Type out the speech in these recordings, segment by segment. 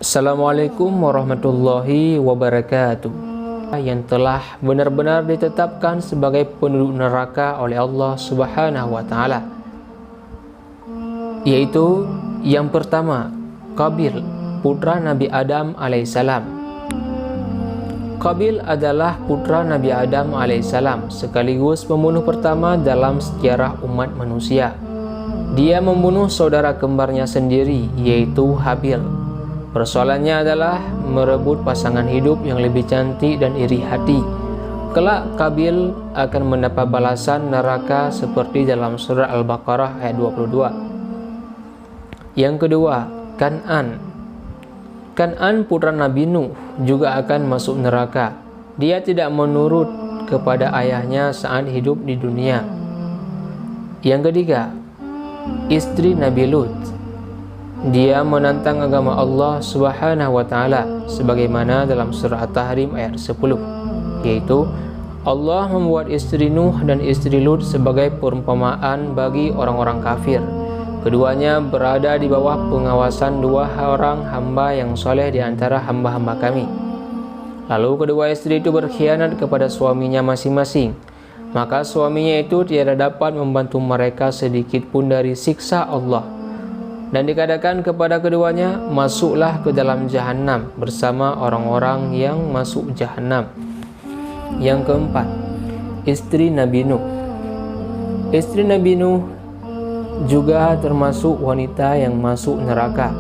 Assalamualaikum warahmatullahi wabarakatuh. Yang telah benar-benar ditetapkan sebagai penduduk neraka oleh Allah Subhanahu wa taala, yaitu yang pertama, Qabil, putra Nabi Adam alaihissalam. Qabil adalah putra Nabi Adam alaihissalam, sekaligus pembunuh pertama dalam sejarah umat manusia. Dia membunuh saudara kembarnya sendiri, yaitu Habil. Persoalannya adalah merebut pasangan hidup yang lebih cantik dan iri hati. Kelak Qabil akan mendapat balasan neraka seperti dalam surah Al-Baqarah ayat 22. Yang kedua, Kan'an. Kan'an putra Nabi Nuh juga akan masuk neraka. Dia tidak menurut kepada ayahnya saat hidup di dunia. Yang ketiga, istri Nabi Lut. Dia menantang agama Allah Subhanahu wa taala sebagaimana dalam surah At-Tahrim ayat 10, yaitu Allah membuat istri Nuh dan istri Lut sebagai perumpamaan bagi orang-orang kafir. Keduanya berada di bawah pengawasan dua orang hamba yang soleh di antara hamba-hamba kami. Lalu kedua istri itu berkhianat kepada suaminya masing-masing. Maka suaminya itu tiada dapat membantu mereka sedikit pun dari siksa Allah. Dan dikatakan kepada keduanya, masuklah ke dalam jahanam bersama orang-orang yang masuk jahanam. Yang keempat, istri Nabi Nuh. Istri Nabi Nuh juga termasuk wanita yang masuk neraka.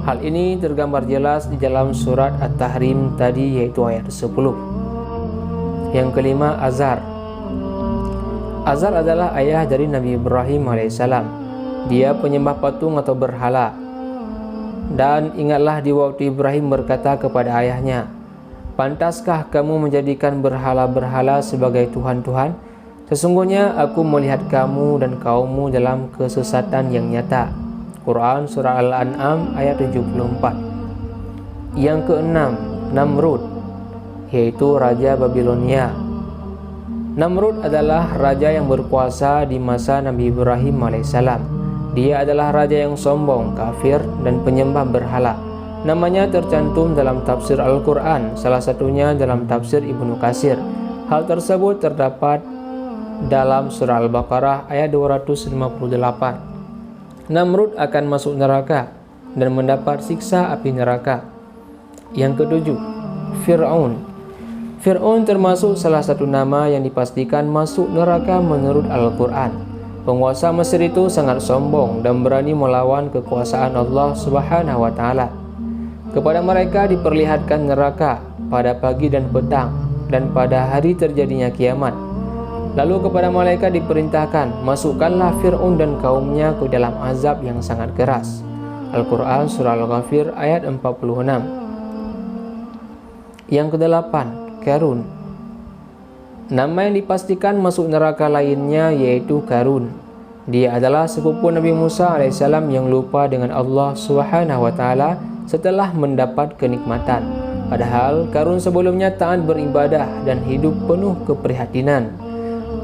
Hal ini tergambar jelas di dalam surat At-Tahrim tadi, yaitu ayat 10. Yang kelima, Azar. Azar adalah ayah dari Nabi Ibrahim alaihissalam. Dia penyembah patung atau berhala. Dan ingatlah di waktu Ibrahim berkata kepada ayahnya, pantaskah kamu menjadikan berhala-berhala sebagai Tuhan-Tuhan? Sesungguhnya aku melihat kamu dan kaummu dalam kesesatan yang nyata. Quran Surah Al-An'am ayat 74. Yang keenam, Namrud, yaitu Raja Babilonia. Namrud adalah raja yang berkuasa di masa Nabi Ibrahim alaihissalam. Dia adalah raja yang sombong, kafir, dan penyembah berhala. Namanya tercantum dalam tafsir Al-Quran, salah satunya dalam tafsir Ibnu Katsir. Hal tersebut terdapat dalam surah Al-Baqarah ayat 258. Namrud akan masuk neraka dan mendapat siksa api neraka. Yang ketujuh, Fir'aun. Fir'aun termasuk salah satu nama yang dipastikan masuk neraka menurut Al-Quran. Penguasa Mesir itu sangat sombong dan berani melawan kekuasaan Allah Subhanahu wa taala. Kepada mereka diperlihatkan neraka pada pagi dan petang dan pada hari terjadinya kiamat. Lalu kepada mereka diperintahkan, masukkanlah Fir'aun dan kaumnya ke dalam azab yang sangat keras. Al-Quran Surah Al-Ghafir ayat 46. Yang kedelapan, Qarun. Nama yang dipastikan masuk neraka lainnya yaitu Qarun. Dia adalah sepupu Nabi Musa alaihissalam yang lupa dengan Allah Subhanahu wa taala setelah mendapat kenikmatan. Padahal Qarun sebelumnya taat beribadah dan hidup penuh keprihatinan.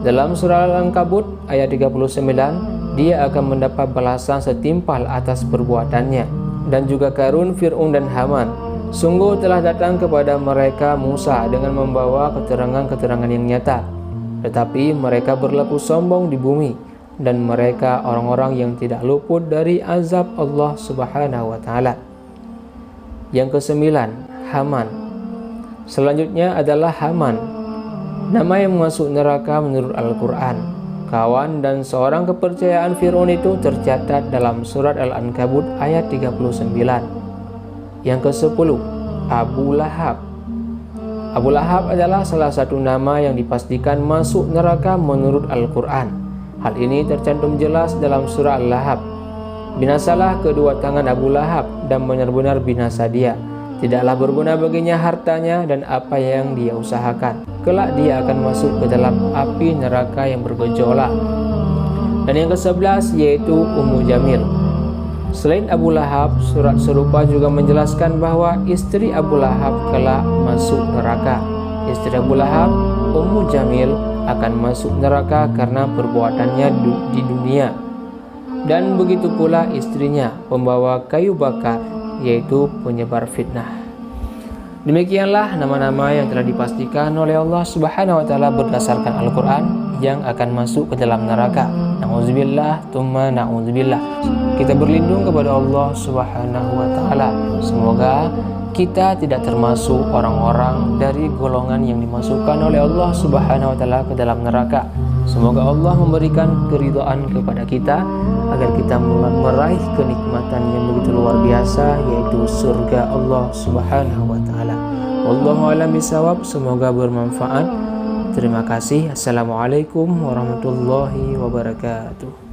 Dalam surah Al-Ankabut ayat 39, dia akan mendapat balasan setimpal atas perbuatannya. Dan juga Qarun, Fir'aun dan Haman. Sungguh telah datang kepada mereka Musa dengan membawa keterangan-keterangan yang nyata, tetapi mereka berlaku sombong di bumi, dan mereka orang-orang yang tidak luput dari azab Allah Subhanahu wa taala. Yang kesembilan, Haman. Selanjutnya adalah Haman, nama yang masuk neraka menurut Al-Quran. Kawan dan seorang kepercayaan Fir'aun itu tercatat dalam surat Al-Ankabut ayat 39. Yang ke-10, Abu Lahab. Abu Lahab adalah salah satu nama yang dipastikan masuk neraka menurut Al-Quran. Hal ini tercantum jelas dalam surah Al-Lahab. Binasalah kedua tangan Abu Lahab dan benar-benar binasa dia. Tidaklah berguna baginya hartanya dan apa yang dia usahakan. Kelak dia akan masuk ke dalam api neraka yang bergejolak. Dan yang ke-11 yaitu Ummu Jamil. Selain Abu Lahab, surat serupa juga menjelaskan bahwa istri Abu Lahab kelak masuk neraka. Istri Abu Lahab, Ummu Jamil, akan masuk neraka karena perbuatannya di dunia. Dan begitu pula istrinya, pembawa kayu bakar, yaitu penyebar fitnah. Demikianlah nama-nama yang telah dipastikan oleh Allah Subhanahu wa taala berdasarkan Al-Qur'an yang akan masuk ke dalam neraka. Nauzubillah, tsumma nauzubillah. Kita berlindung kepada Allah Subhanahu wa taala. Semoga kita tidak termasuk orang-orang dari golongan yang dimasukkan oleh Allah Subhanahu wa taala ke dalam neraka. Semoga Allah memberikan keridhaan kepada kita agar kita meraih kenikmatan yang begitu luar biasa, yaitu surga Allah Subhanahu wa taala. Wallahu a'lam bishawab. Semoga bermanfaat. Terima kasih. Assalamualaikum warahmatullahi wabarakatuh.